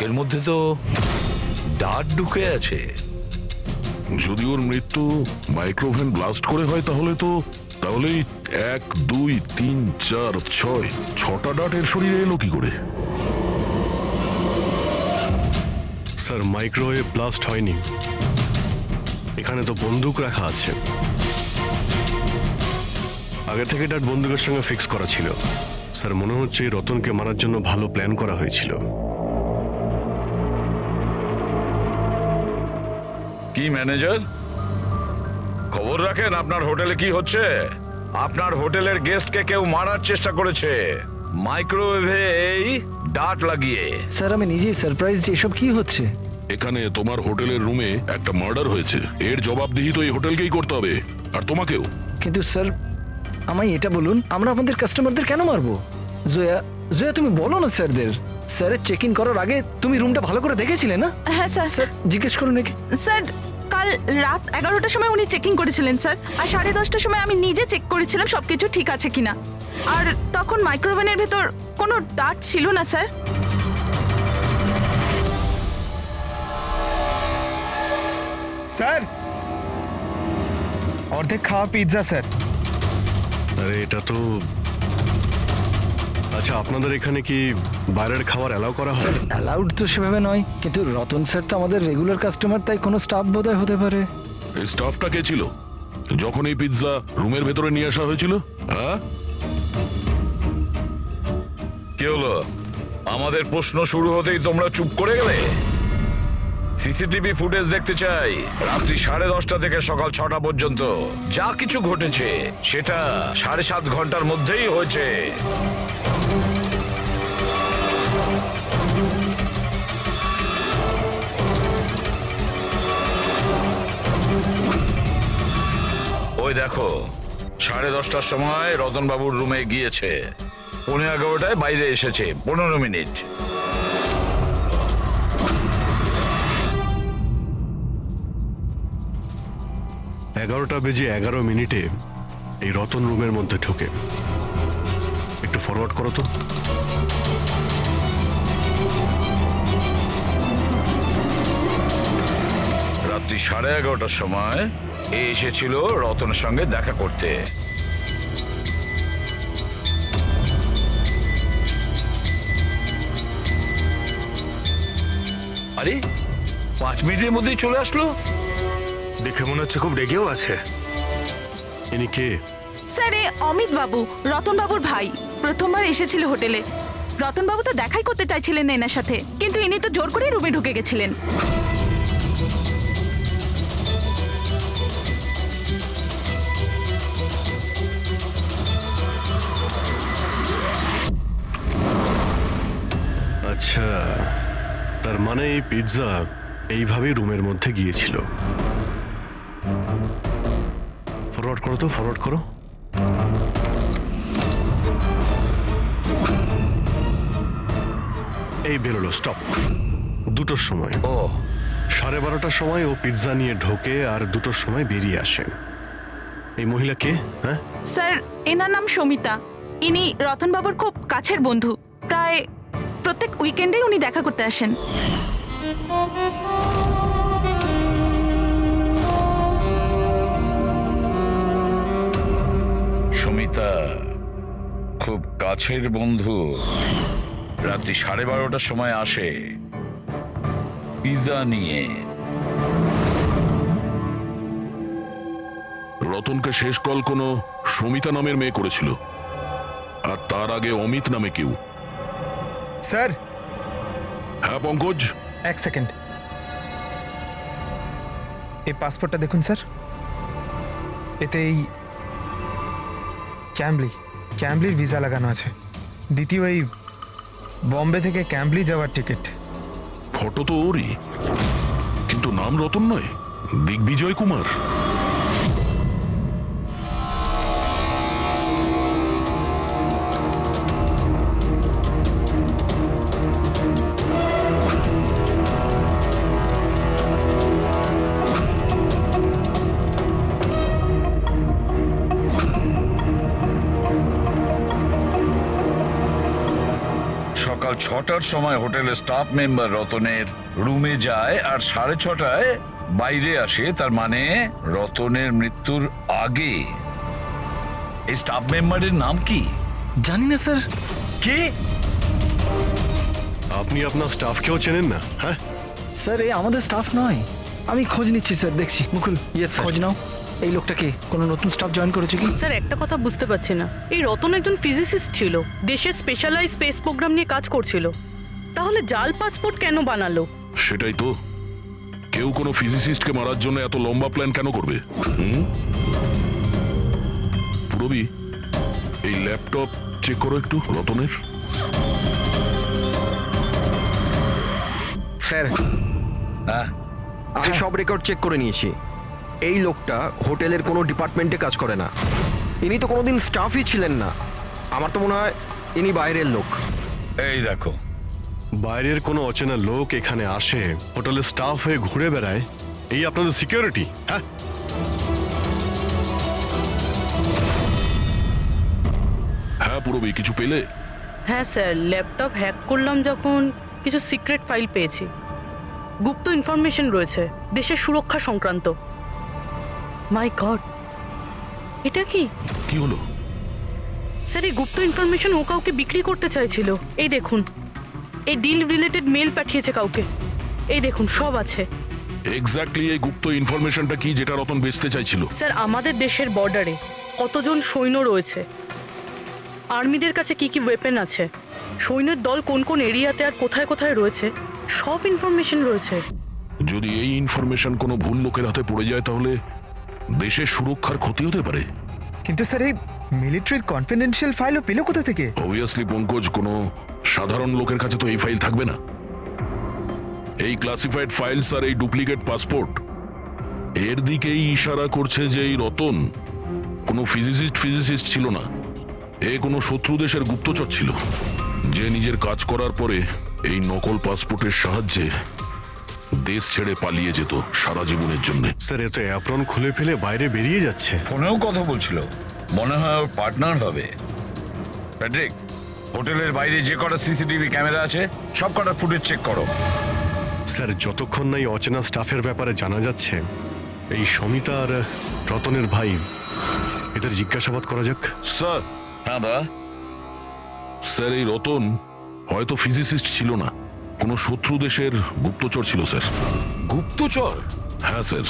বুকের মধ্যে তো ডাট ঢুকে আছে। যদি ওর মৃত্যু মাইক্রোভেন ব্লাস্ট করে হয় তাহলেই 1, 2, 3, 4, 6 ছটা ডাটের শরীরে এলো কি করে? স্যার, মাইক্রোওয়েভ ব্লাস্ট হয়নি, এখানে তো বন্দুক রাখা আছে। আগে থেকে ডাট বন্দুকের সঙ্গে ফিক্স করা ছিল। স্যার, মনে হচ্ছে রতনকে মারার জন্য ভালো প্ল্যান করা হয়েছিল। কি ম্যানেজার, খবর রাখেন আপনার হোটেলে কি হচ্ছে? আপনার হোটেলের গেস্টকে কেউ মারার চেষ্টা করেছে মাইক্রোওয়েভে এই ডাট লাগিয়ে। স্যার আমি নিজেই সারপ্রাইজ যে এসব কি হচ্ছে। এখানে তোমার হোটেলের রুমে একটা মার্ডার হয়েছে, এর জবাবদিহি তো এই হোটেলকেই করতে হবে, আর তোমাকেও। কিন্তু স্যার আমায় এটা বলুন, আমরা আমাদের কাস্টমারদের কেন মারবো? জয়া জয়া তুমি বলো না স্যারদের। স্যারের চেক ইন করার আগে তুমি রুমটা ভালো করে দেখেছিলে না? হ্যাঁ স্যার। স্যার জিজ্ঞেস করুন নাকি। স্যার কাল রাত 11টার সময় উনি চেকিং করেছিলেন স্যার, আর 10:30টার সময় আমি নিজে চেক করেছিলাম সবকিছু ঠিক আছে কিনা। আর তখন মাইক্রোওভেনের ভেতর কোনো ডাট ছিল না স্যার। স্যার অর্ধেক খাওয়া পিৎজা স্যার। আরে এটা তো, আচ্ছা আপনাদের এখানে কি বাইরের খাবার অ্যালাউ করা হয়? অ্যালাউড তো সেভাবে নয়, কিন্তু রতন স্যার তো আমাদের রেগুলার কাস্টমার, তাই কোনো স্টাফ বোধহয় হতে পারে। এই স্টাফটা কে ছিল যখন এই পিৎজা রুমের ভেতরে নিয়ে আসা হয়েছিল? হ্যাঁ, কি হলো? আমাদের প্রশ্ন শুরু হতেই তোমরা চুপ করে গেলে। সিসিটিভি ফুটেজ দেখতে চাই। রাত্রি 10:30 থেকে সকাল 6টা পর্যন্ত যা কিছু ঘটেছে সেটা 7.5 ঘন্টার মধ্যেই হয়েছে। ওই দেখো, 10:30টার সময় রতনবাবুর রুমে গিয়েছে, 11:15টায় বাইরে এসেছে, 15 মিনিট। এগারোটা বেজে 11 মিনিটে এই রতন রুমের মধ্যে ঢোকে। একটু ফরওয়ার্ড করো তো। রাত্রি 11:30টার সময় এ এসেছিল রতনের সঙ্গে দেখা করতে। আরে 5 মিনিটের মধ্যেই চলে আসলো। দেখে মনে হচ্ছে খুব রেগেও আছে। ইনি কে? স্যার এ অমিত বাবু, রতন বাবুর ভাই, প্রথমবার এসেছিল হোটেলে। রতন বাবু তো দেখাই করতে চাইছিলেন না এনার সাথে, কিন্তু ইনি তো জোর করে রুমে ঢুকে গেছিলেন। আচ্ছা, তার মানে এই পিৎজা এইভাবেই রুমের মধ্যে গিয়েছিল। ফরওয়ার্ড করো তো, ফরওয়ার্ড করো। এই বেরোলো, স্টপ। 2টোর সময়, ও 12:30টার সময় ও পিৎজা নিয়ে ঢোকে আর 2টোর সময় বেরিয়ে আসে। এই মহিলা কে? হ্যাঁ স্যার এনার নাম সমিতা। ইনি রতন বাবুর খুব কাছের বন্ধু। প্রায় প্রত্যেক উইকেন্ডে উনি দেখা করতে আসেন। সুমিতা খুব কাছের বন্ধু, রাত্রি 12:30টার সময় আসে পিৎজা নিয়ে। রতনকে শেষ কল কোনো সমিতা নামের মেয়ে করেছিল, আর তার আগে অমিত নামে কেউ। স্যার হ্যাঁ পঙ্কজ, 1 সেকেন্ড, এই পাসপোর্টটা দেখুন স্যার। এতে এই ক্যাম্বলির ভিসা লাগানো আছে। দ্বিতীয় এই বম্বে থেকে ক্যাম্বলি যাওয়ার টিকিট। ফটো তো ওরই, কিন্তু নাম রতন নয়, দিগ্বিজয় কুমার। সকাল 6টার সময় হোটেলের স্টাফ মেম্বার রতনের রুমে যায় আর 6:30টায় বাইরে আসে, তার মানে রতনের মৃত্যুর আগে। এই স্টাফ মেম্বারের নাম কি? জানি না স্যার। কি? আপনি আপনার স্টাফকেও চেনেন না? হ্যাঁ, স্যার এ আমাদের স্টাফ নয়। আমি খোঁজ নিচ্ছি স্যার, দেখছি। মুকুল খোঁজ নাও, এই লোকটাকে কোনো নতুন স্টাফ জয়েন করেছে কি? স্যার একটা কথা বুঝতে পারছি না, এই রতন একজন ফিজিসিস্ট ছিল, দেশের স্পেশালাইজ স্পেস প্রোগ্রাম নিয়ে কাজ করছিল, তাহলে জাল পাসপোর্ট কেন বানালো? সেটাই তো, কেউ কোনো ফিজিসিস্টকে মারার জন্য এত লম্বা প্ল্যান কেন করবে? পুরবি, এই ল্যাপটপ চেক করো একটু রতনের। স্যার, হ্যাঁ, আমি সব রেকর্ড চেক করে নিয়েছি। এই লোকটা হোটেলের কোনো ডিপার্টমেন্টে কাজ করে না। ইনি তো কোনোদিন স্টাফই ছিলেন না। আমার তো মনে হয় ইনি বাইরের লোক। এই দেখো, বাইরের কোনো অচেনা লোক এখানে আসে, হোটেলের স্টাফ হয়ে ঘুরে বেড়ায়, এই আপনাদের সিকিউরিটি? হ্যাঁ, হ্যাঁ পুরবি, কিছু পেলে? হ্যাঁ স্যার, ল্যাপটপ হ্যাক করলাম যখন কিছু সিক্রেট ফাইল পেয়েছি, গুপ্ত ইনফরমেশন রয়েছে দেশের সুরক্ষা সংক্রান্ত। মাই গড, এটা কি? কি হলো? স্যার এই গুপ্ত ইনফরমেশন ও কাউকে বিক্রি করতে চাইছিল। এই দেখুন, এই ডিল রিলেটেড মেল পাঠিয়েছে কাউকে, এই দেখুন সব আছে। এক্স্যাক্টলি এই গুপ্ত ইনফরমেশনটা কি যেটা রতন বেচতে চাইছিল? স্যার আমাদের দেশের বর্ডারে কতজন সৈন্য রয়েছে, আর্মিদের কাছে কি কি ওয়েপেন আছে, সৈন্যের দল কোন কোন এরিয়াতে আর কোথায় কোথায় রয়েছে, সব ইনফরমেশন রয়েছে। যদি এই ইনফরমেশন কোনো ভুল লোকের হাতে পড়ে যায় তাহলে দেশের সুরক্ষার ক্ষতি হতে পারে। কিন্তু স্যার এই মিলিটারির কনফিডেন্সিয়াল ফাইলও পেলো কোথা থেকে? অবভিয়াসলি পঙ্কজ, কোনো সাধারণ লোকের কাছে তো এই ফাইল থাকবে না। এই ক্লাসিফাইড ফাইলস আর এই ডুপ্লিকেট পাসপোর্ট এর দিকেই ইশারা করছে যে এই রতন কোনো ফিজিসিস্ট ছিল না। এ কোনো শত্রু দেশের গুপ্তচর ছিল, যে নিজের কাজ করার পরে এই নকল পাসপোর্টের সাহায্যে দেশ ছেড়ে পালিয়ে যেত সারা জীবনের জন্য। স্যার এ তো অ্যাপ্রন খুলে ফেলে বাইরে বেরিয়ে যাচ্ছে। ফোনেও কথা বলছিল, মনে হয় ওর পার্টনার হবে। প্যাট্রিক, হোটেলের বাইরে যে কটা সিসিটিভি ক্যামেরা আছে সব কটা ফুটেজ চেক করো। স্যার যতক্ষণ না এই অচেনা স্টাফের ব্যাপারে জানা যাচ্ছে, এই সমিতা আর রতনের ভাই, এদের জিজ্ঞাসাবাদ করা যাক। স্যার, হ্যাঁ দা, স্যার এই রতন হয়তো ফিজিসিস্ট ছিল না, কোনো শত্রু দেশের গুপ্তচর ছিল স্যার। গুপ্তচর? হ্যাঁ স্যার,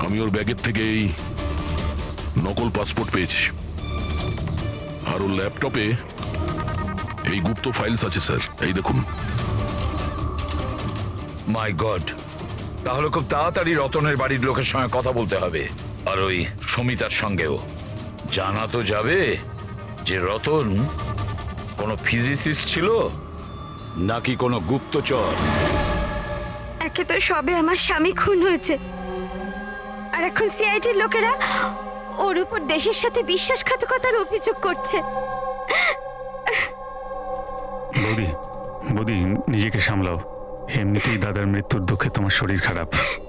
আমি ওর ব্যাগের থেকে এই নকল পাসপোর্ট পেয়েছি, আর ওর ল্যাপটপে এই গুপ্ত ফাইলস আছে স্যার, এই দেখুন। মাই গড, তাহলে খুব তাড়াতাড়ি রতনের বাড়ির লোকের সঙ্গে কথা বলতে হবে, আর ওই সমিতার সঙ্গেও। জানা তো যাবে যে রতন কোনো ফিজিসিস্ট ছিল নাকি কোনো গুপ্তচর। একে তো সবে আমার স্বামী খুন হয়েছে, আর এখন সিআইডির লোকেরা ওর উপর দেশের সাথে বিশ্বাসঘাতকতার অভিযোগ করছে। বৌদি, বৌদি নিজেকে সামলাও, এমনিতেই দাদার মৃত্যুর দুঃখে তোমার শরীর খারাপ।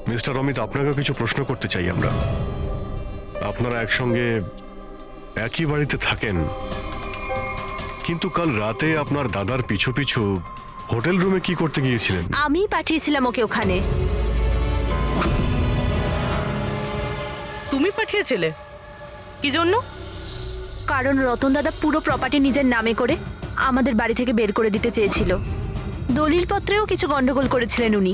মিস্টার অমিত, আপনাকেও কিছু প্রশ্ন করতে চাই আমরা। আপনারা একসঙ্গে একই বাড়িতে থাকেন, কিন্তু কাল রাতে আপনার দাদার পিছু পিছু হোটেল রুমে কি করতে গিয়েছিলেন? আমি পাঠিয়েছিলাম ওকে ওখানে। তুমি পাঠিয়েছিলে? কি জন্য? কারণ রতন দাদা পুরো প্রপার্টি নিজের নামে করে আমাদের বাড়ি থেকে বের করে দিতে চেয়েছিল। দলিলপত্রেও কিছু গন্ডগোল করেছিলেন উনি,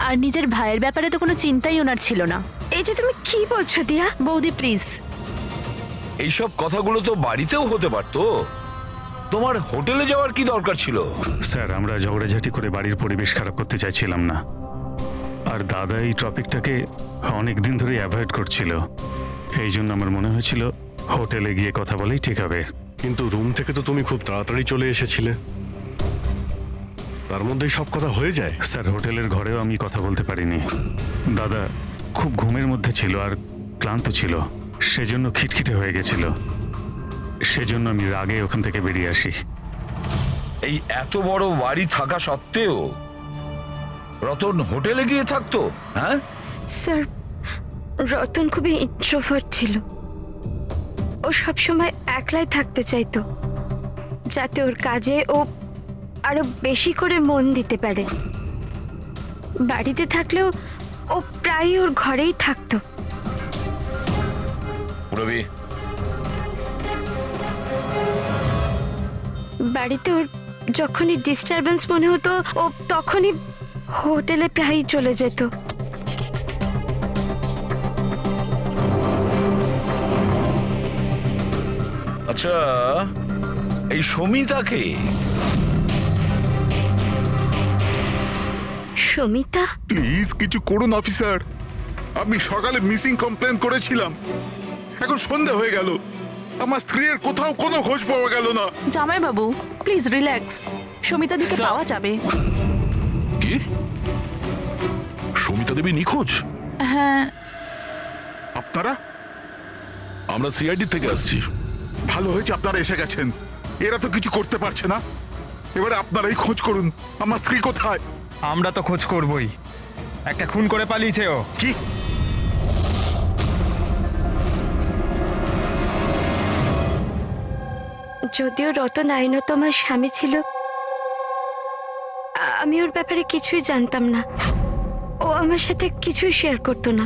আর নিজের ভাইয়ের ব্যাপারে তো কোনো চিন্তাই ওনার ছিল না। এই যে তুমি কি বলছো দিয়া? বৌদি প্লিজ। এইসব কথাগুলো তো বাড়িতেও হতে পারতো, তোমার হোটেলে যাওয়ার কি দরকার ছিল? স্যার আমরা ঝগড়াঝাটি করে বাড়ির পরিবেশ খারাপ করতে চাইছিলাম না, আর দাদা এই টপিকটাকে অনেক দিন ধরে অ্যাভয়েড করছিল, এই জন্য আমার মনে হয়েছিল হোটেলে গিয়ে কথা বলেই ঠিক হবে। কিন্তু রুম থেকে তো তুমি খুব তাড়াতাড়ি চলে এসেছিলে, তার মধ্যেই সব কথা হয়ে যায়। স্যার হোটেলের ঘরেও আমি কথা বলতে পারিনি, দাদা খুব ঘুমের মধ্যে ছিল আর ক্লান্ত ছিল, সেজন্য খিটখিটে হয়ে গেছিল, সেজন্য আমি রাগে ওখান থেকে বেরিয়ে আসি। এই এত বড় বাড়ি থাকা সত্ত্বেও রতন হোটেলে গিয়ে থাকতো? হ্যাঁ স্যার, রতন খুবই ইন্ট্রোভার্ট ছিল। ও সবসময় একলাই থাকতে চাইতো, যাতে ওর কাজে ও আরো বেশি করে মন দিতে পারে। বাড়িতে থাকলেও ও প্রায় ওর ঘরেই থাকতো। রবি, বাড়িতে ওর যখনই ডিস্টারবেন্স মনে হতো ও তখনই হোটেলে প্রায়ই চলে যেত। আচ্ছা এই সমিতাকে? সমিতা? প্লিজ কিছু করুন অফিসার। আমি সকালে মিসিং কমপ্লেন করেছিলাম, এখন সন্ধ্যা হয়ে গেল, আমার স্ত্রীর কোথাও কোনো খোঁজ পাওয়া গেল না। জামাইবাবু প্লিজ রিল্যাক্স, সমিতা দিকে স্যার। পাওয়া যাবে। কি সমিতা দেবী নিখোঁজ? হ্যাঁ, আপনারা? আমরা সিআইডি থেকে আসছি। ভালো হয়েছে আপনারা এসে গেছেন, এরা তো কিছু করতে পারছে না। এবারে আপনারাই খোঁজ করুন, আমার স্ত্রী কোথায়? আমরা তো খোঁজ করবই, একটা খুন করে পালিয়েছে ও। কি? যদিও রতন আইনত আমার স্বামী ছিল, আমি ওর ব্যাপারে কিছুই জানতাম না। ও আমার সাথে কিছুই শেয়ার করতো না।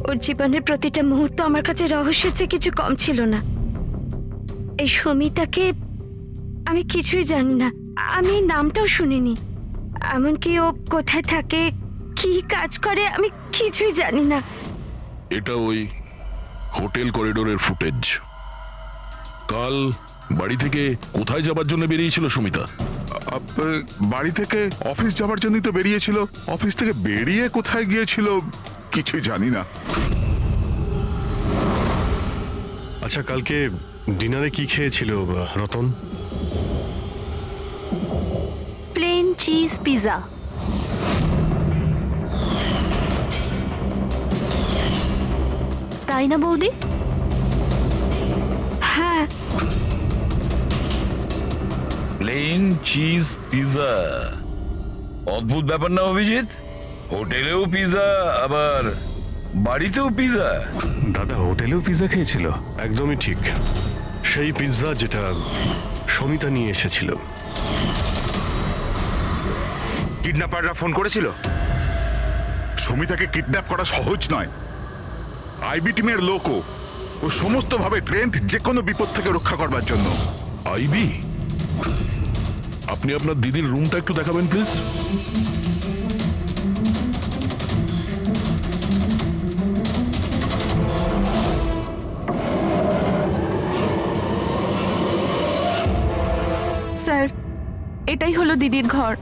ওর জীবনের প্রতিটা মুহূর্ত আমার কাছে রহস্যের চেয়ে কিছু কম ছিল না। এই সমিতাকে আমি কিছুই জানি না, আমি এই নামটাও শুনিনি। এমনকি ও কোথায় থাকে, কি কাজ করে, আমি কিছুই জানি না। এটা ওই হোটেল করিডোরের ফুটেজ। কাল বাড়ি থেকে কোথায় যাবার জন্য বেরিয়েছিল সুমিতা? বাড়ি থেকে অফিস যাবার জন্যই তো বেরিয়েছিল। অফিস থেকে বেরিয়ে কোথায় গিয়েছিল কিছুই জানি না। আচ্ছা, কালকে ডিনারে কি খেয়েছিল রতন? Plane cheese pizza. তাই না বৌদি? হ্যাঁ। প্লেন চিজ পিৎজা, অদ্ভুত ব্যাপার না অভিজিৎ? হোটেলেও পিৎজা আবার বাড়িতেও পিৎজা। দাদা হোটেলেও পিৎজা খেয়েছিল? একদমই ঠিক, সেই পিৎজা যেটা সমিতা নিয়ে এসেছিল। কিডন্যাপাররা ফোন করেছিল? সমিতাকে কিডন্যাপ করা সহজ নয়। আইবি টিমের লোকও ও সমস্তভাবে ট্রেন্ড যে কোনো বিপদ থেকে রক্ষা করবার জন্য। আইবি? আপনি আপনার দিদির রুমটা একটু দেখাবেন প্লিজ। স্যার এটাই হলো দিদির ঘর।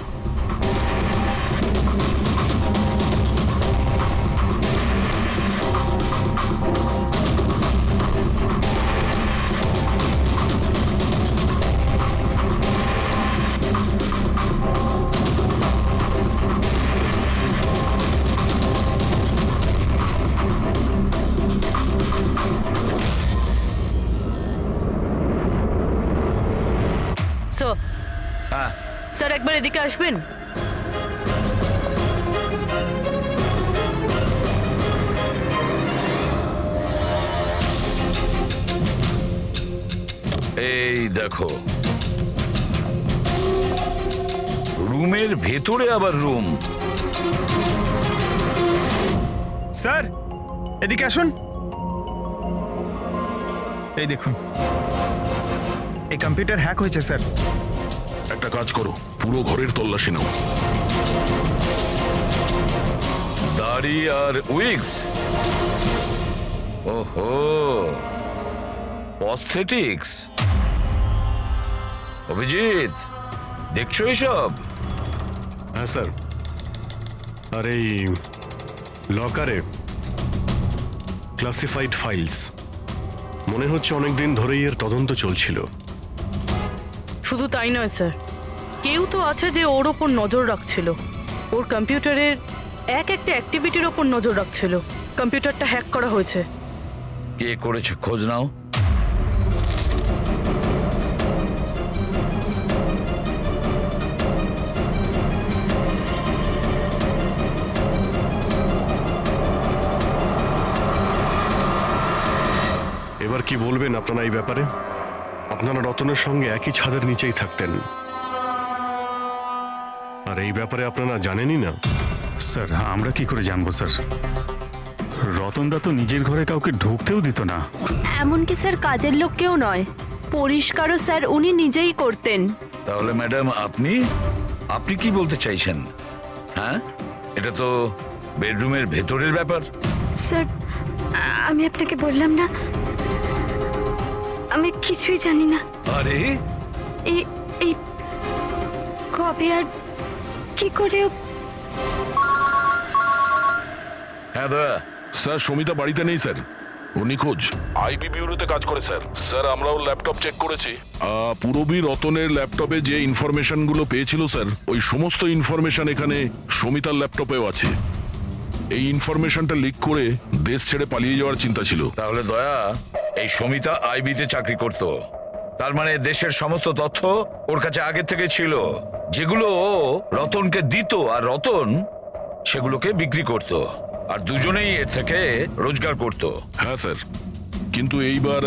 হ্যাঁ, স্যার একবার এদিকে আসবেন। এই দেখো, রুমের ভেতরে আবার রুম। স্যার এদিকে আসুন। এই দেখুন, এই কম্পিউটার হ্যাক হয়েছে স্যার। একটা কাজ করো, পুরো ঘরের তল্লাশি নাও। দাড়ি আর উইগস, ওহো, প্রস্থেটিক্স। অভিজিৎ দেখছো এসব? হ্যাঁ স্যার। আর এই লকারে ক্লাসিফাইড ফাইলস, মনে হচ্ছে অনেকদিন ধরেই এর তদন্ত চলছিল। শুধু তাই নয় স্যার, কেউ তো আছে যে ওর ওপর নজর রাখছিল, ওর কম্পিউটারের এক একটা অ্যাক্টিভিটির ওপর নজর রাখছিল। কম্পিউটারটা হ্যাক করা হয়েছে। কে করেছে খোঁজ নাও। এবার কি বলবেন আপনারা এই ব্যাপারে? আপনারা রতনের সঙ্গে একই ছাদের নিচেই থাকতেন, আর এই ব্যাপারে আপনারা জানেনই না। স্যার আমরা কি করে জানবো স্যার? রতনদা তো নিজের ঘরে কাউকে ঢুকতেও দিত না। এমনকি স্যার কাজের লোক কেউ নয়, পরিষ্কারও স্যার উনি নিজেই করতেন। তাহলে ম্যাডাম আপনি আপনি কি বলতে চাইছেন? হ্যাঁ, এটা তো বেডরুমের ভেতরের ব্যাপার। স্যার আমি আপনাকে বললাম না, আমি কিছুই জানি না। আরে এই এই কবে আর কি করে হ্যাঁ দয়া, স্যার সমিতা বাড়িতে নেই স্যার, ও নিখোঁজ। আইবি বিউরোতে কাজ করে স্যার। স্যার আমরাও ল্যাপটপ চেক করেছি। পুরবী রতনের ল্যাপটপে যে ইনফরমেশনগুলো পেয়েছিল স্যার, ওই সমস্ত ইনফরমেশন এখানে সমিতার ল্যাপটপেও আছে। এই ইনফরমেশনটা লিক করে দেশ ছেড়ে পালিয়ে যাওয়ার চিন্তা ছিল। তাহলে দয়া এই সমিতা আইবিতে চাকরি করত, তার মানে দেশের সমস্ত তথ্য ওর কাছে আগে থেকে ছিল, যেগুলো ও রতনকে দিত আর রতন সেগুলোকে বিক্রি করত, আর দুজনেই এর থেকে রোজগার করত। হ্যাঁ স্যার, কিন্তু এইবার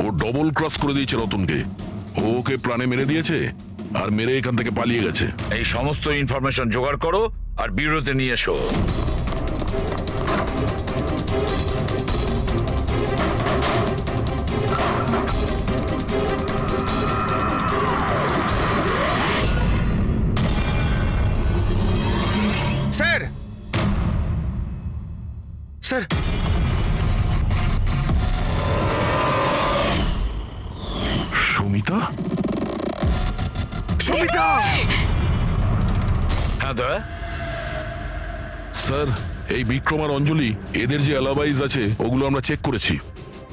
ও ডবল ক্রস করে দিয়েছে রতনকে। ও ওকে প্রাণে মেরে দিয়েছে আর মেরে এখান থেকে পালিয়ে গেছে। এই সমস্ত ইনফরমেশন জোগাড় করো আর ব্যুরোতে নিয়ে এসো। Sir sir Samita? সমিতা! হ্যাঁ দয়া, স্যার এই বিক্রম আর অঞ্জলি, এদের যে অ্যালাবাইজ আছে ওগুলো আমরা চেক করেছি।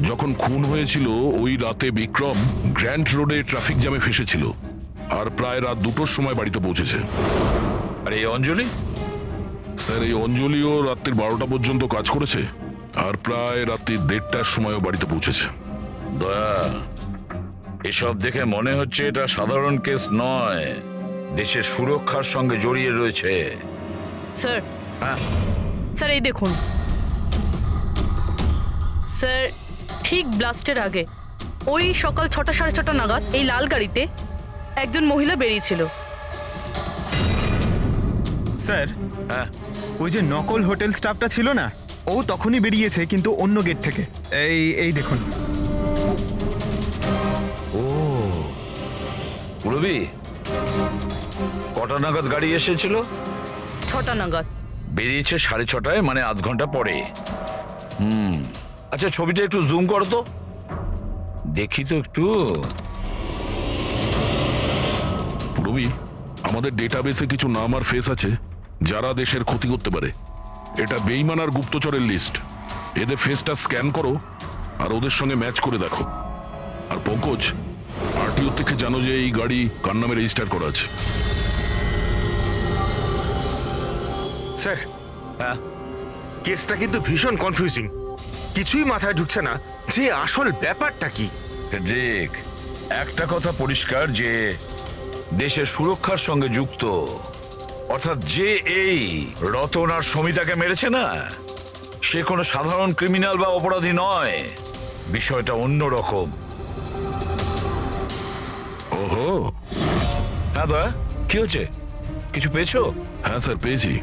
যখন খুন হয়েছিল ওই রাতে বিক্রম গ্র্যান্ড রোডে ট্রাফিক জ্যামে ফেসেছিল আর প্রায় রাত 2টোর সময় বাড়িতে পৌঁছেছে। আর এই অঞ্জলি? স্যার এই অঞ্জলিও রাত্রির 12টা পর্যন্ত কাজ করেছে আর প্রায় রাত্রি 1:30টার সময়ও বাড়িতে পৌঁছেছে। দয়া, এসব দেখে মনে হচ্ছে এটা সাধারণ কেস নয়, দেশের সুরক্ষার সঙ্গে জড়িয়ে রয়েছে। স্যার হ্যাঁ, স্যার এই দেখুন স্যার, ঠিক ব্লাস্টের আগে ওই সকাল 6টা 6:30 নাগাদ এই লাল গাড়িতে একজন মহিলা বেরিয়েছিল। স্যার হ্যাঁ, ওই যে নকল হোটেল স্টাফটা ছিল না, ও তখনই বেরিয়েছে কিন্তু অন্য গেট থেকে। এই দেখুন। পুরবী কটা নাগাদ গাড়ি এসেছিল? 6টা নাগাদ। বেরিয়েছে 6:30, মানে আধ ঘন্টা পরে। আচ্ছা ছবিটা একটু জুম করো তো, দেখি তো একটু। রবি, আমাদের ডেটাবেসে কিছু নাম আর ফেস আছে যারা দেশের ক্ষতি করতে পারে। এটা বেইমান আর গুপ্তচরের লিস্ট। এদের ফেসটা স্ক্যান করো আর ওদের সঙ্গে ম্যাচ করে দেখো। আর পঙ্কজ, আরটিও থেকে জানো যে এই গাড়ি কার নামে রেজিস্টার করা আছে। স্যার হ্যাঁ, কেসটা কিন্তু ভীষণ কনফিউজিং, কিছুই মাথায় ঢুকছে না যে আসল ব্যাপারটা কি। ফেডরিক, একটা কথা পরিষ্কার যে দেশের সুরক্ষার সঙ্গে যুক্ত, অর্থাৎ যে এই রতন আর সমিতাকে মেরেছে না, সে কোনো সাধারণ ক্রিমিনাল বা অপরাধী নয়। বিষয়টা অন্যরকম। ওহো, হ্যাঁ দয়া, কি হচ্ছে? কিছু পেয়েছো? হ্যাঁ স্যার পেয়েছি।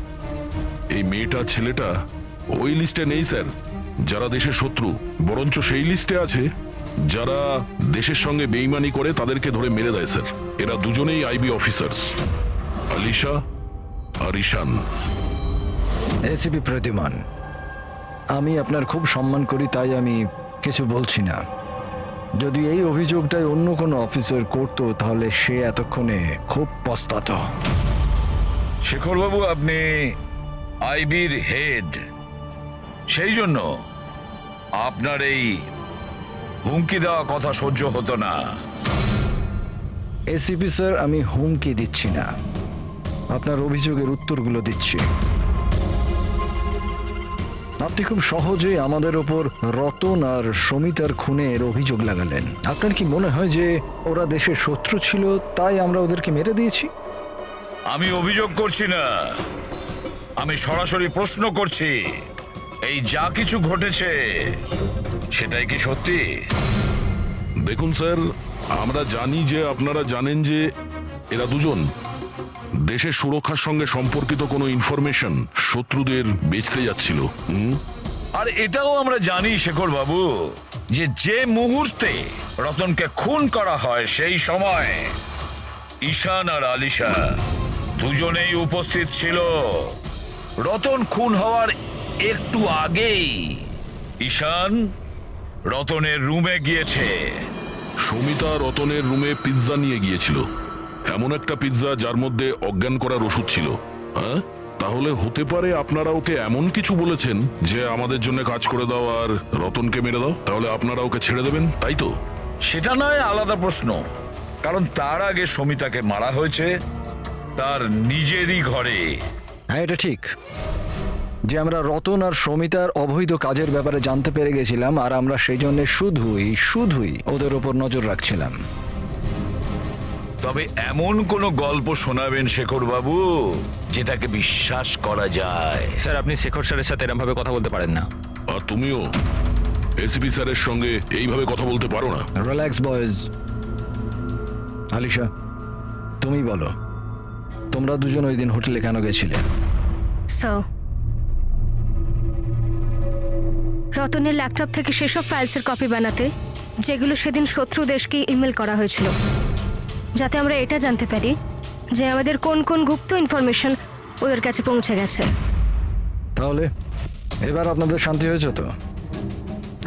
এই মেয়েটা ছেলেটা ওই লিস্টে নেই স্যার যারা দেশের শত্রু, বরঞ্চ সেই লিস্টে আছে যারা দেশের সঙ্গে বেইমানি করে তাদেরকে ধরে মেরে দেয় স্যার। এরা দুজনেই আইবি অফিসার্স, আলিশা আর ঈশান। এসিপি প্রতিমান, আমি আপনার খুব সম্মান করি, তাই আমি কিছু বলছি না। যদি এই অভিযোগটাই অন্য কোনো অফিসার করতো তাহলে সে এতক্ষণে খুব পস্তাতো। শেখরবাবু, আপনি আইবির হেড, সেই জন্য আপনার এই হুমকি দেওয়া কথা সহ্য হতো না। এসিপি স্যার, আমি হুমকি দিচ্ছি না, আপনার অভিযোগের উত্তরগুলো দিচ্ছি। আপনি খুব সহজেই আমাদের ওপর রতন আর সমিতার খুনের অভিযোগ লাগালেন। আপনার কি মনে হয় যে ওরা দেশের শত্রু ছিল তাই আমরা ওদেরকে মেরে দিয়েছি? আমি অভিযোগ করছি না, আমি সরাসরি প্রশ্ন করছি। এই যা কিছু ঘটেছে সেটাই কি সত্যি? দেখুন স্যার, আমরা জানি যে আপনারা জানেন যে এরা দুজন দেশের সুরক্ষার সঙ্গে সম্পর্কিত কোনো ইনফরমেশন শত্রুদের বেচতে যাচ্ছিল। আর এটাও আমরা জানি শেখর বাবু যে মুহূর্তে রতনকে খুন করা হয় সেই সময় ঈশান আর আলিশা দুজনেই উপস্থিত ছিল। রতন খুন হওয়ার একটু আগেই ঈশান রতনের রুমে গিয়েছে। সমিতা রতনের রুমে পিৎজা নিয়ে গিয়েছিল, এমন একটা পিৎজা যার মধ্যে অজ্ঞান করার ওষুধ ছিল। হ্যাঁ, তাহলে হতে পারে আপনারা ওকে এমন কিছু বলেছেন যে আমাদের জন্য কাজ করে দাও আর রতনকে মেরে দাও, তাহলে আপনারা ওকে ছেড়ে দেবেন, তাই তো? সেটা নয় আলাদা প্রশ্ন, কারণ তার আগে সমিতাকে মারা হয়েছে তার নিজেরই ঘরে। হ্যাঁ, এটা ঠিক যে আমরা রতন আর সমিতার অবৈধ কাজের ব্যাপারে জানতে পেরে গেছিলাম, আর আমরা সেই জন্য শুধুই ওদের ওপর নজর রাখছিলাম। তবে এমন কোনো গল্প শোনাবেন শেখর বাবু যেটাকে বিশ্বাস করা যায়? স্যার, আপনি শেখর স্যারের সাথে এরকম ভাবে কথা বলতে পারেন না। আর তুমিও এসিপি স্যারের সঙ্গে এইভাবে কথা বলতে পারো না। Relax boys. আলিশা, তুমি বলো, তোমরা দুজন ওই দিন হোটেলে কেন গেছিলে? স্যার, রতনের ল্যাপটপ থেকে সেসব ফাইলসের কপি বানাতে যেগুলো সেদিন শত্রু দেশকে ইমেল করা হয়েছিল, যাতে আমরা এটা জানতে পারি যে আমাদের কোন কোন গুপ্ত ইনফরমেশন ওদের কাছে পৌঁছে গেছে। তাহলে এবার আপনাদের শান্তি হয়েছে তো?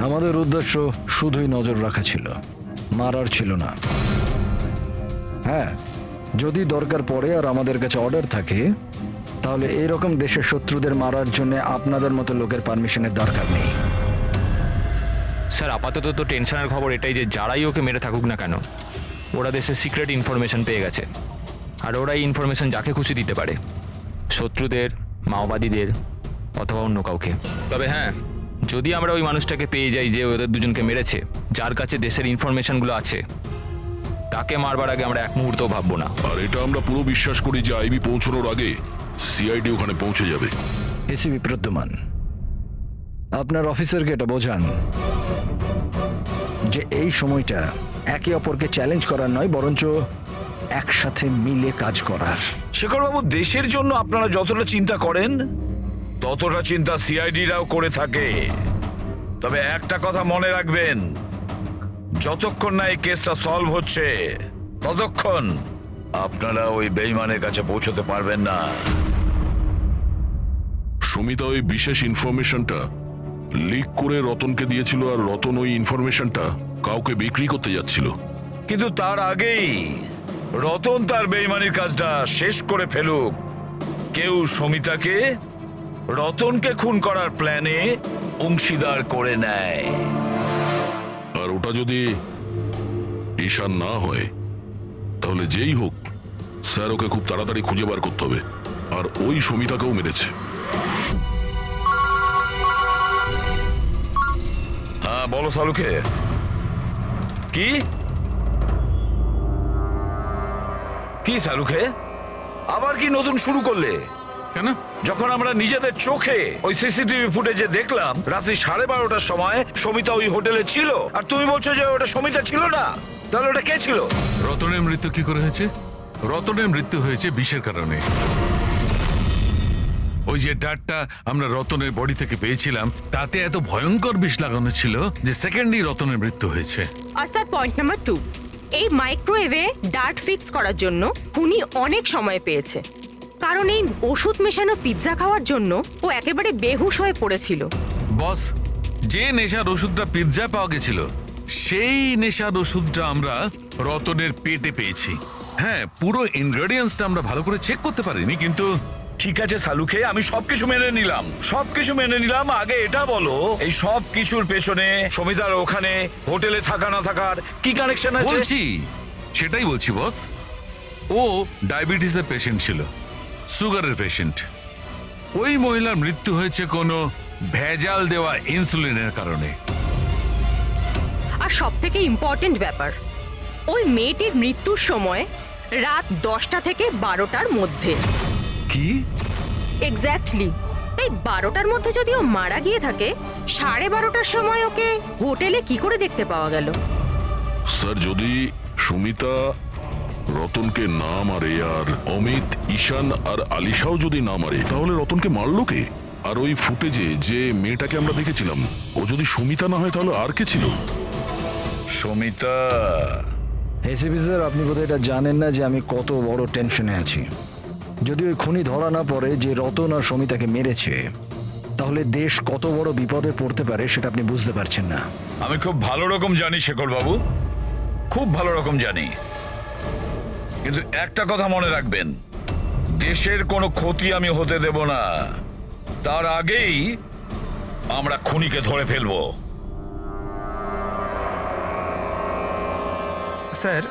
আমাদের উদ্দেশ্য শুধুই নজর রাখা ছিল, মারার ছিল না। হ্যাঁ, যদি দরকার পড়ে আর আমাদের কাছে অর্ডার থাকে, তাহলে এইরকম দেশের শত্রুদের মারার জন্য আপনাদের মতো লোকের পারমিশনের দরকার নেই। স্যার, আপাতত তো টেনশনের খবর এটাই যে যারাই ওকে মেরে থাকুক না কেন, ওরা দেশের সিক্রেট ইনফরমেশন পেয়ে গেছে, আর ওরা এই ইনফরমেশন যাকে খুশি দিতে পারে, শত্রুদের, মাওবাদীদের অথবা অন্য কাউকে। তবে হ্যাঁ, যদি আমরা ওই মানুষটাকে পেয়ে যাই যে ওদের দুজনকে মেরেছে, যার কাছে দেশের ইনফরমেশনগুলো আছে, তাকে মারবার আগে আমরা এক মুহূর্তও ভাববো না। আর এটা আমরা পুরো বিশ্বাস করি যে আইবি পৌঁছানোর আগে সিআইডি ওখানে পৌঁছে যাবে। এসিপি প্রদ্যুমান, আপনার অফিসারকে এটা বোঝান যে এই সময়টা একে অপরকে চ্যালেঞ্জ করার নয়, বরঞ্চ একসাথে মিলে কাজ করার। শেখর বাবু, দেশের জন্য আপনারা যতটা চিন্তা করেন ততটা চিন্তা সিআইডিরাও করে থাকে। তবে একটা কথা মনে রাখবেন, যতক্ষণ না এই কেসটা সলভ হচ্ছে ততক্ষণ আপনারা ওই বেঈমানের কাছে পৌঁছতে পারবেন না। সমিতা ওই বিশেষ ইনফরমেশনটা লিক করে রতনকে দিয়েছিল, আর রতন ওই ইনফরমেশনটা কাউকে বিক্রি করতে যাচ্ছিল। কিন্তু তার আগেই রতন তার বেঈমানির কাজটা শেষ করে ফেলুক, কেউ সমিতাকে রতনকে খুন করার প্ল্যানে অংশীদার করে নেয়। আর ওটা যদি ঈশান না হয়, তাহলে যেই হোক স্যার ওকে খুব তাড়াতাড়ি খুঁজে বার করতে হবে, আর ওই সমিতাকেও মেরেছে। হ্যাঁ বলো সালুকে। কি কি সালুকে, আবার কি নতুন শুরু করলে? কেন? যখন আমরা নিজেদের চোখে ওই সিসিটিভি ফুটেজে দেখলাম রাত্রি 12:30টার সময় সমিতা ওই হোটেলে ছিল, আর তুমি বলছো যে ওটা সমিতা ছিল না, তাহলে ওটা কে ছিল? রতনের মৃত্যু কি করে হয়েছে? রতনের মৃত্যু হয়েছে বিষের কারণে। ওই যে ডাটটা আমরা রতনের বডি থেকে পেয়েছিলাম, তাতে এত ভয়ঙ্কর বিষ লাগানো ছিল যে সেকেন্ডই রতনের মৃত্যু হয়েছে। আর স্যার, পয়েন্ট নাম্বার 2, এই মাইক্রোওয়েভে ডার্ট ফিক্স করার জন্য খুনি অনেক সময় পেয়েছে, কারণ এই ওষুধ মেশানো পিৎজা খাওয়ার জন্য ও একেবারে বেহুশ হয়ে পড়েছিল। বস, যে নেশার ওষুধটা পিৎজায় পাওয়া গেছিল, সেই নেশার ওষুধটা আমরা রতনের পেটে পেয়েছি। হ্যাঁ, পুরো ইনগ্রেডিয়েন্টসটা আমরা ভালো করে চেক করতে পারিনি, কিন্তু ঠিক আছে সালুকে, আমি সবকিছু মেনে নিলাম। আগে এটা বলো, এই সব কিছুর পেছনে সমিতার ওখানে হোটেলে থাকা না থাকার কি কানেকশন আছে? সেটাই বলছি বস। ও ডায়াবেটিসের পেশেন্ট ছিল, সুগারের পেশেন্ট। ওই মহিলার মৃত্যু হয়েছে কোনো ভেজাল দেওয়া ইনসুলিনের কারণে। আর সব থেকে ইম্পর্টেন্ট ব্যাপার, ওই মেয়েটির মৃত্যুর সময় রাত 10টা থেকে 12টার মধ্যে। কি? এক্স্যাক্টলি। এই 12টার মধ্যে যদি ও মারা গিয়ে থাকে, 12:30টার সময় ওকে হোটেলে কি করে দেখতে পাওয়া গেল? স্যার, যদি সুমিতা রতনকে না মারে আর অমিত, ঈশান আর আলিশাও যদি না মারে, তাহলে রতনকে মারলো কে? আর ওই ফুটেজে যে মেয়েটাকে আমরা দেখেছিলাম, ও যদি সুমিতা না হয় তাহলে আর কে ছিল? সমিতা। এসিপি স্যার, আপনি বোধহয় এটা জানেন না যে আমি কত বড় টেনশনে আছি। যদি ওই খুনি ধরা না পড়ে যে রতন আর সমিতাকে মেরেছে, তাহলে দেশ কত বড় বিপদে পড়তে পারে সেটা আপনি বুঝতে পারছেন না। আমি খুব ভালো রকম জানি শেখর বাবু, খুব ভালো রকম জানি, কিন্তু একটা কথা মনে রাখবেন, দেশের কোনো ক্ষতি আমি হতে দেব না। তার আগেই আমরা খুনিকে ধরে ফেলবো। স্যার,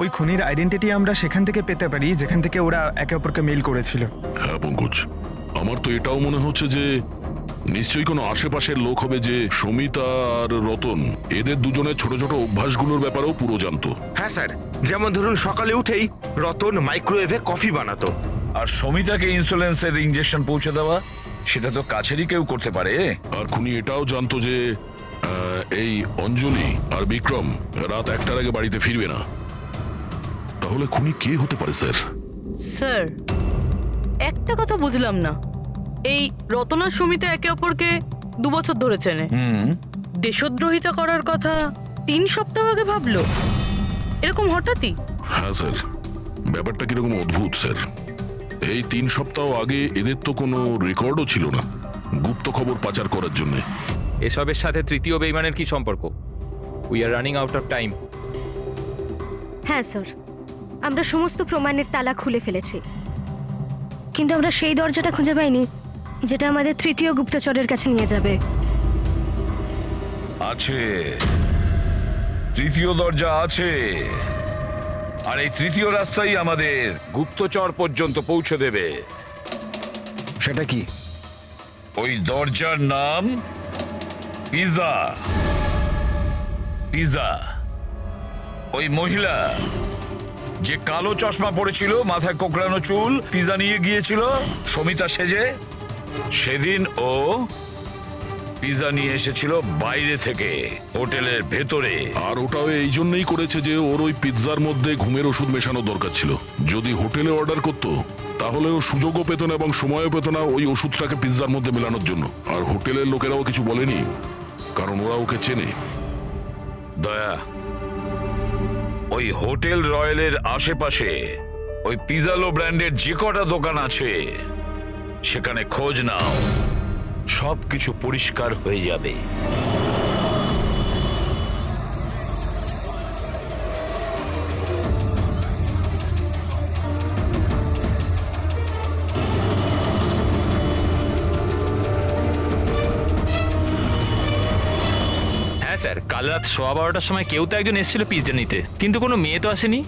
ওই খুনির আইডেন্টিটি আমরা সেখান থেকে পেতে পারি যেখান থেকে ওরা একে অপরকে মেল করেছিল। হ্যাঁ পঙ্কজ, আমার তো এটাও মনে হচ্ছে যে নিশ্চয়ই কোনো আশেপাশের লোক হবে যে সমিতা আর রতন এদের দুজনের ছোট ছোট অভ্যাসগুলোর ব্যাপারেও পুরো জানতো। হ্যাঁ স্যার, যেমন ধরুন সকালে উঠেই রতন মাইক্রোওয়েভে কফি বানাতো। আর সমিতাকে ইনসুলেন্সের ইঞ্জেকশন পৌঁছে দেওয়া, সেটা তো কাছেরই কেউ করতে পারে। আর খুনি এটাও জানতো যে এই অঞ্জলি আর বিক্রম রাত 1টার আগে বাড়িতে ফিরবে না। তাহলে খুনি কে হতে পারে স্যার? স্যার, একটা কথা বুঝলাম না, এই রতনার সমিতি একে অপরকে 2 বছর ধরে চেনে, দেশদ্রোহিতা করার কথা 3 সপ্তাহ আগে ভাবলো, এরকম হঠাৎই? হ্যাঁ স্যার, ব্যাপারটা কিরকম অদ্ভুত স্যার। এই 3 সপ্তাহ আগে এদের তো কোনো রেকর্ডও ছিল না গুপ্ত খবর পাচার করার জন্য। এসবের সাথে তৃতীয় বেইমানের কি সম্পর্ক? We are running out of time. হ্যাঁ স্যার, আমরা সমস্ত প্রমাণের তালা খুলে ফেলেছি, কিন্তু আমরা সেই দরজাটা খুঁজে পাইনি যেটা আমাদের তৃতীয় গুপ্তচরের কাছে নিয়ে যাবে। আছে, তৃতীয় দরজা আছে, আর এই তৃতীয় রাস্তাই আমাদের গুপ্তচর পর্যন্ত পৌঁছে দেবে। সেটা কি? ওই দরজার নাম পিজা। পিজা। ওই মহিলা যে কালো চশমা পড়েছিল, মাথায় কোকড়ানো চুল, পিজা নিয়ে গিয়েছিল সমিতা সেজে, সেদিন ও পিজা নিয়ে এসেছিল বাইরে থেকে হোটেলের ভেতরে। আর ওটাও এই জন্যই করেছে যে ওর ওই পিৎজার মধ্যে ঘুমের ওষুধ মেশানো দরকার ছিল। যদি হোটেলে অর্ডার করতো তাহলে ও সুযোগও পেত না এবং সময়ও পেত না ওই ওষুধটাকে পিৎজার মধ্যে মেলানোর জন্য। আর হোটেলের লোকেরাও কিছু বলেনি, কারণ ওরা ওকে চেনে। দয়া, ওই হোটেল রয়্যালের আশেপাশে ওই পিজালো ব্র্যান্ডের যে কটা দোকান আছে সেখানে খোঁজ নাও, সবকিছু পরিষ্কার হয়ে যাবে। হ্যাঁ স্যার, কাল রাত 12:15টার সময় কেউ তো একজন এসেছিল পিৎজা নিতে, কিন্তু কোনো মেয়ে তো আসেনি,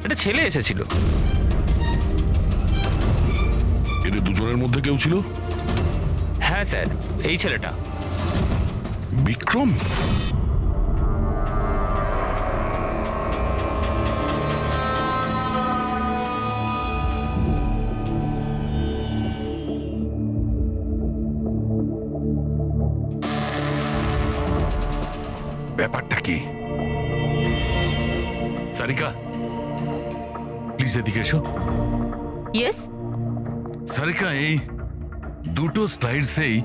একটা ছেলে এসেছিল। এদের দুজনের মধ্যে কেউ ছিল? হ্যাঁ স্যার, এই ছেলেটা বিক্রম। ব্যাপারটা কি? সারিকা, প্লিজ এদিকে এসো। ইয়েস। সারিকা, এই দুটো স্লাইডসেই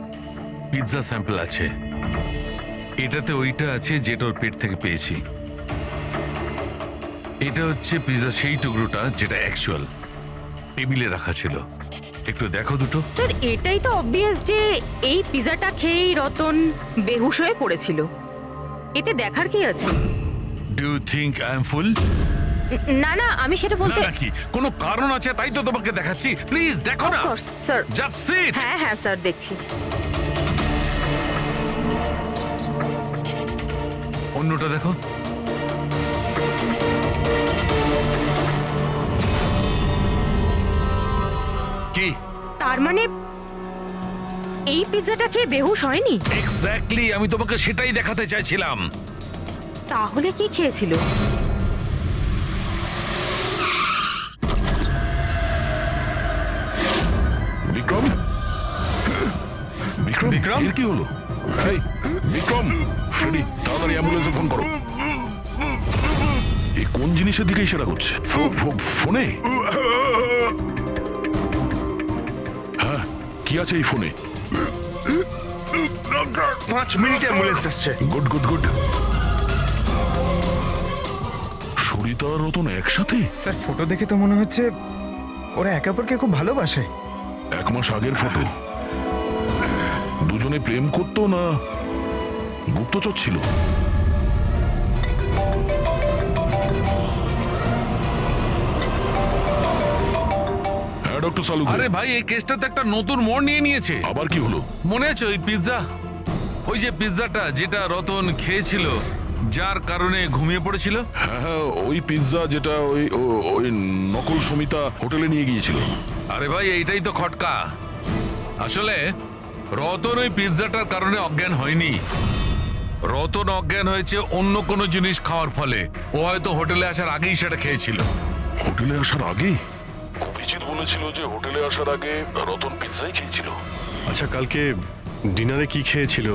পিৎজা স্যাম্পল আছে। এটাতে ওইটা আছে যেটা ওর পেট থেকে পেয়েছি। এটা হচ্ছে পিৎজা সেই টুকরোটা যেটা অ্যাকচুয়াল টেবিলে রাখা ছিল। একটু দেখো দুটো। স্যার, এটাই তো অবভিয়াস যে এই পিজাটা খেয়েই রতন বেহুশ হয়ে পড়েছিল। এতে দেখার কি আছে? Do you think I am fool? না না, আমি সেটা বলতে নাকি কোনো কারণ আছে তাই তো তোমাকে দেখাচ্ছি। প্লিজ দেখো না। Sir, just sit. হ্যাঁ হ্যাঁ স্যার, দেখছি। অন্যটা দেখো। কি? তার মানে এই পিজাটা খেয়ে বেহুশ হয়নি? এক্স্যাক্টলি, আমি তোমাকে সেটাই দেখাতে চাইছিলাম। তাহলে কি খেয়েছিল? বিক্রম, বিক্রম, বিক্রম, এর কি হলো? এই বিক্রম, ফ্রেডি, তাড়াতাড়ি অ্যাম্বুলেন্সে ফোন করো। এ কোন জিনিসের দিকে ইশারা করছে? ফোনে? হ্যাঁ, কি আছে এই ফোনে? 5 মিনিটে অ্যাম্বুলেন্স আসছে। Good good good. সরিতা আর রতন একসাথে? স্যার ফটো দেখে তো মনে হচ্ছে ওরা একে অপরকে খুব ভালোবাসে। 1 মাস আগের ফটো। দুজনে প্রেম করতো না গুপ্তচর ছিল? হ্যাঁ ডক্টর সালুকে। আরে ভাই, এই কেসটা তো একটা নতুন মোড় নিয়ে নিয়েছে। আবার কি হলো? মনে আছে ওই পিৎজা, ওই যে পিৎজাটা যেটা রতন খেয়েছিল, যার কারণে ঘুমিয়ে পড়েছিল? হ্যাঁ হ্যাঁ, ওই পিৎজা যেটা ওই নকল সমিতা হোটেলে নিয়ে গিয়েছিল। আরে ভাই, এইটাই তো খটকা। আসলে রতন ওই পিৎজাটার কারণে অজ্ঞান হয়নি। রতন অজ্ঞান হয়েছে অন্য কোনো জিনিস খাওয়ার ফলে। ও হয়তো হোটেলে আসার আগেই সেটা খেয়েছিল। হোটেলে আসার আগে? অভিজিৎ বলেছিল যে হোটেলে আসার আগে রতন পিৎজাই খেয়েছিল। আচ্ছা, কালকে ডিনারে কি খেয়েছিল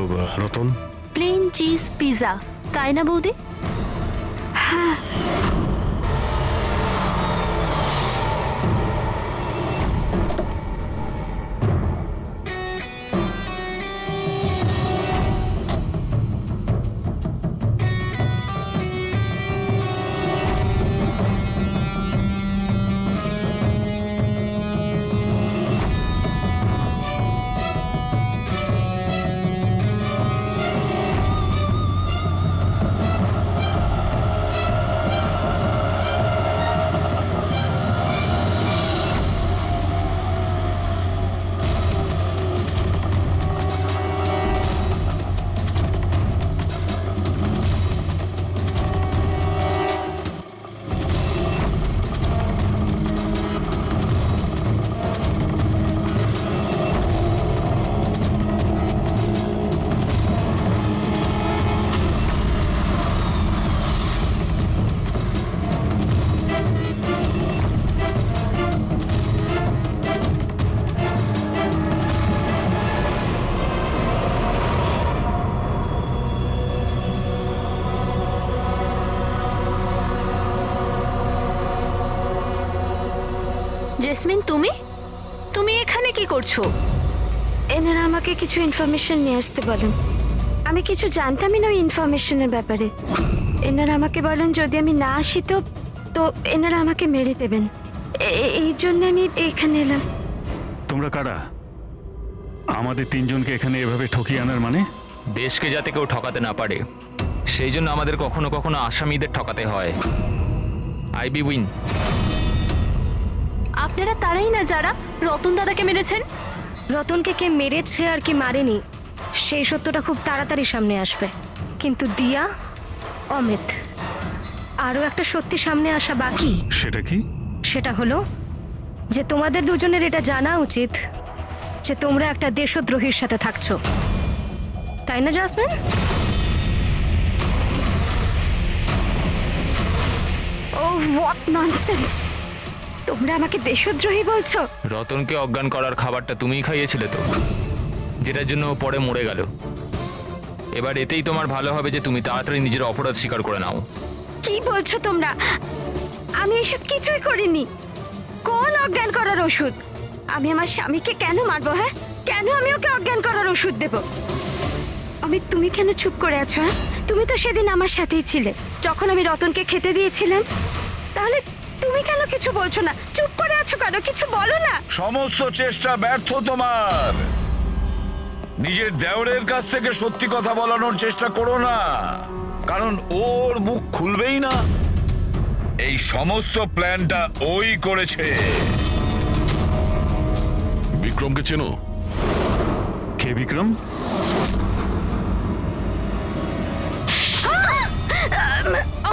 রতন? প্লেন চিজ পিৎজা, তাই না বৌদি? হ্যাঁ। জেসমিন, তুমি তুমি এখানে কি করছো? এনারা আমাকে কিছু ইনফরমেশন নিয়ে আসতে বলেন। আমি কিছু জানতামই না ওই ইনফরমেশনের ব্যাপারে। এনারা আমাকে বলেন যদি আমি না আসি তো এনারা আমাকে মেরে দেবেন। এই জন্য আমি এখানে এলাম। তোমরা কারা? আমাদের 3 জনকে এখানে এভাবে ঠকিয়ে আনার মানে? দেশকে যাতে কেউ ঠকাতে না পারে সেই জন্য আমাদের কখনো কখনো আসামিদের ঠকাতে হয়। আইবি উইন। আপনারা তারাই না যারা রতন দাদাকে মেরেছেন? রতনকে কে মেরেছে আর কি মারেনি সেই সত্যটা খুব তাড়াতাড়ি সামনে আসবে। কিন্তু দিয়া, অমিত, আরও একটা সত্যি সামনে আসা বাকি। সেটা কি? সেটা হলো যে তোমাদের দুজনের এটা জানা উচিত যে তোমরা একটা দেশদ্রোহীর সাথে থাকছো, তাই না জাসমিন? O what nonsense! তোমরা আমাকে দেশদ্রোহী বলছো? রতনকে অজ্ঞান করার খাবারটা তুমিই খাইয়েছিলে তো, যেটার জন্য ও পরে মরে গেল। এবার এতেই তোমার ভালো হবে যে তুমি তাড়াতাড়ি নিজের অপরাধ স্বীকার করে নাও। কি বলছো তোমরা? আমি এসব কিছুই করিনি। কোন অজ্ঞান করার ওষুধ? আমি আমার স্বামীকে কেন মারবো? হ্যাঁ, কেন আমি ওকে অজ্ঞান করার ওষুধ দেব? আমি, তুমি কেন চুপ করে আছো? হ্যাঁ, তুমি তো সেদিন আমার সাথেই ছিলে যখন আমি রতনকে খেতে দিয়েছিলাম। তাহলে তুমি কেন কিছু বলছো না? চুপ করে আছো কেন? কিছু বলো না। সমস্ত চেষ্টা ব্যর্থ তোমার। নিজের দেওরের কাছ থেকে সত্যি কথা বলানোর চেষ্টা করো না, কারণ ওর মুখ খুলবেই না। এই সমস্ত প্ল্যানটা ওই করেছে। বিক্রমকে চেনো? কে বিক্রম?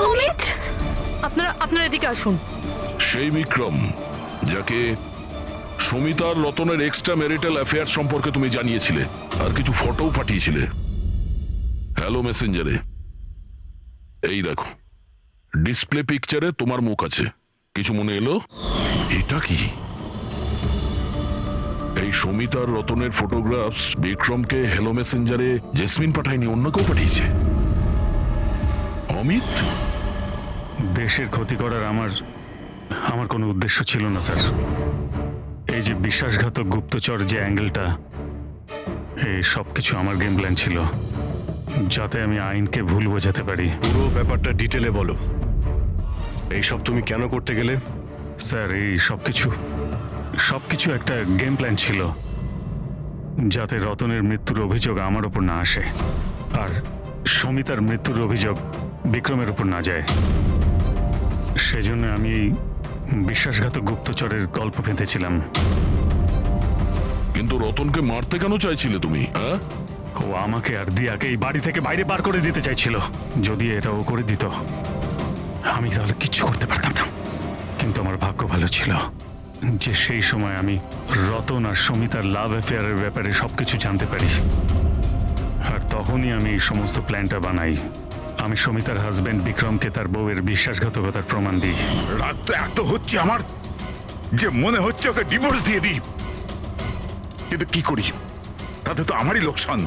অমিত, আপনারা এদিকে আসুন। সেই বিক্রম যাকে সমিতার রতনের এক্সট্রা ম্যারিটাল অ্যাফেয়ার সম্পর্কে তুমি জানিয়েছিলে আর কিছু ফটোও পাঠিয়েছিলে হ্যালো মেসেঞ্জারে। এই দেখো, ডিসপ্লে পিকচারে তোমার মুখ আছে। কিছু মনে এলো? এটা কি? এই সমিতার রতনের ফটোগ্রাফস বিক্রমকে হ্যালো মেসেঞ্জারে জেসমিন পাঠায়নি, অন্য কেউ পাঠিয়েছে। অমিত? দেশের ক্ষতি করার আমার কোনো উদ্দেশ্য ছিল না স্যার। এই যে বিশ্বাসঘাতক গুপ্তচর যে অ্যাঙ্গেলটা, এই সব কিছু আমার গেম প্ল্যান ছিল, যাতে আমি আইনকে ভুল বোঝাতে পারি। পুরো ব্যাপারটা ডিটেলে বলো। এইসব তুমি কেন করতে গেলে? স্যার, এই সব কিছু একটা গেম প্ল্যান ছিল, যাতে রতনের মৃত্যুর অভিযোগ আমার ওপর না আসে, আর সমিতার মৃত্যুর অভিযোগ বিক্রমের উপর না যায়। সেজন্য আমি এই বিশ্বাসঘাতক গুপ্তচরের গল্প পেতেছিলাম। কিন্তু রতনকে মারতে কেন চাইছিলে তুমি? হ্যাঁ, ও আমাকে আর দিয়াকে এই বাড়ি থেকে বাইরে বার করে দিতে চাইছিল। যদি এটা ও করে দিত, আমি তাহলে কিচ্ছু করতে পারতাম না। কিন্তু আমার ভাগ্য ভালো ছিল যে সেই সময় আমি রতন আর সমিতার লাভ অ্যাফেয়ারের ব্যাপারে সবকিছু জানতে পারি। আর তখনই আমি এই সমস্ত প্ল্যানটা বানাই। আমি সমিতার হাজবেন্ড বিক্রমকে তার বউয়ের বিশ্বাসঘাতকতার প্রমাণ দিই। রাত তো এত হচ্ছে আমার যে মনে হচ্ছে ওকে ডিভোর্স দিয়ে দিই, কিন্তু কি করি, তাতে তো আমারই লোকসান।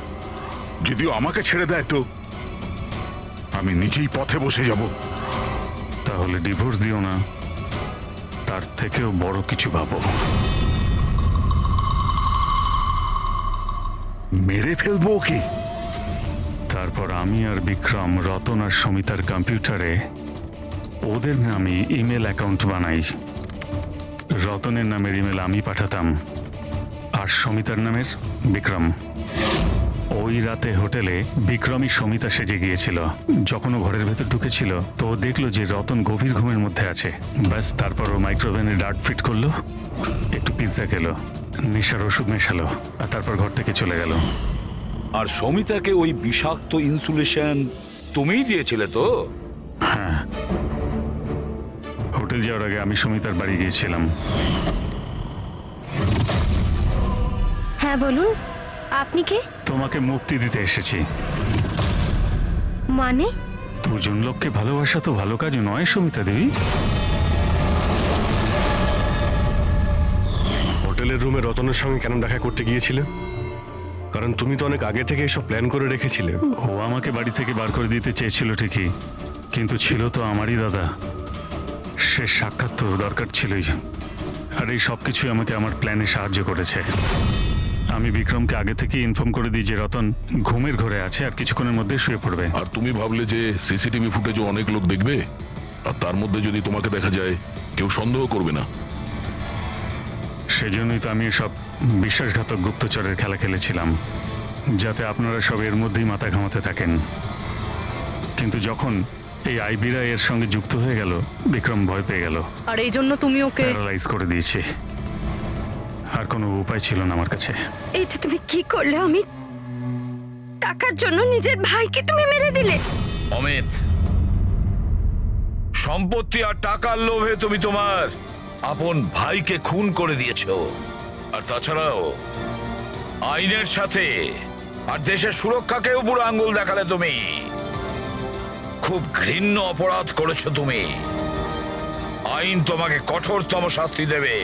যদিও আমাকে ছেড়ে দেয় তো আমি নিজেই পথে বসে যাব। তাহলে ডিভোর্স দিও না, তার থেকেও বড় কিছু ভাবো। মেরে ফেলবো ওকে। তারপর আমি আর বিক্রম রতন আর সমিতার কম্পিউটারে ওদের নামে ইমেল অ্যাকাউন্ট বানাই। রতনের নামের ইমেল আমি পাঠাতাম, আর সমিতার নামের বিক্রম। ওই রাতে হোটেলে বিক্রমই সমিতা সেজে গিয়েছিল। যখন ও ঘরের ভেতর ঢুকেছিল তো ও দেখলো যে রতন গভীর ঘুমের মধ্যে আছে। ব্যাস, তারপর ও মাইক্রোওভেনে ডার্ট ফিট করলো, একটু পিৎজা খেলো, নেশার ওষুধ মেশালো, আর তারপর ঘর থেকে চলে গেল। আর সমিতাকে ওই বিষাক্ত ইনসুলেশন তুমিই দিয়েছিলে তো? হ্যাঁ, হোটেল যাওয়ার আগে আমি সমিতার বাড়ি গিয়েছিলাম। হ্যাঁ বলুন, আপনি কে? তোমাকে মুক্তি দিতে এসেছি। মানে? দুজন লোককে ভালোবাসা তো ভালো কাজ নয় সমিতা দেবী। হোটেলের রুমে রতনের সঙ্গে কেন দেখা করতে গিয়েছিলে? কারণ তুমি তো অনেক আগে থেকে এসব প্ল্যান করে রেখেছিলে। ও আমাকে বাড়ি থেকে বার করে দিতে চেয়েছিল ঠিকই, কিন্তু ছিল তো আমারই দাদা। শেষ সাক্ষাৎ তো দরকার ছিলই। আর এই সব কিছুই আমাকে আমার প্ল্যানে সাহায্য করেছে। আমি বিক্রমকে আগে থেকে ইনফর্ম করে দিই যে রতন ঘুমের ঘরে আছে আর কিছুক্ষণের মধ্যে শুয়ে পড়বে। আর তুমি ভাবলে যে সিসিটিভি ফুটেজও অনেক লোক দেখবে, আর তার মধ্যে যদি তোমাকে দেখা যায় কেউ সন্দেহ করবে না। সেজন্যই তো আমি সব বিশ্বাসঘাতক গুপ্তচরের খেলা খেলেছিলাম, যাতে আপনারা সব এর মধ্যেই মাথা ঘামাতে থাকেন। কিন্তু যখন এই আইবিরা এর সঙ্গে যুক্ত হয়ে গেল, বিক্রম ভয় পেয়ে গেল। আর এই জন্য তুমি ওকে প্যারালাইজ করে দিয়েছে। আর কোনো উপায় ছিল না আমার কাছে। এটা তুমি কি করলে? আমি টাকার জন্য নিজের ভাইকে তুমি মেরে দিলে। অমিত, সম্পত্তি আর টাকার লোভে তুমি তোমার আপন ভাইকে খুন করে দিয়েছো। আর তাছাড়াও আইনের সাথে আর দেশের সুরক্ষাকেও বুড়ো আঙ্গুল দেখালে তুমি। খুব ঘৃণ্য অপরাধ করেছো তুমি। আইন তোমাকে কঠোরতম শাস্তি দেবে।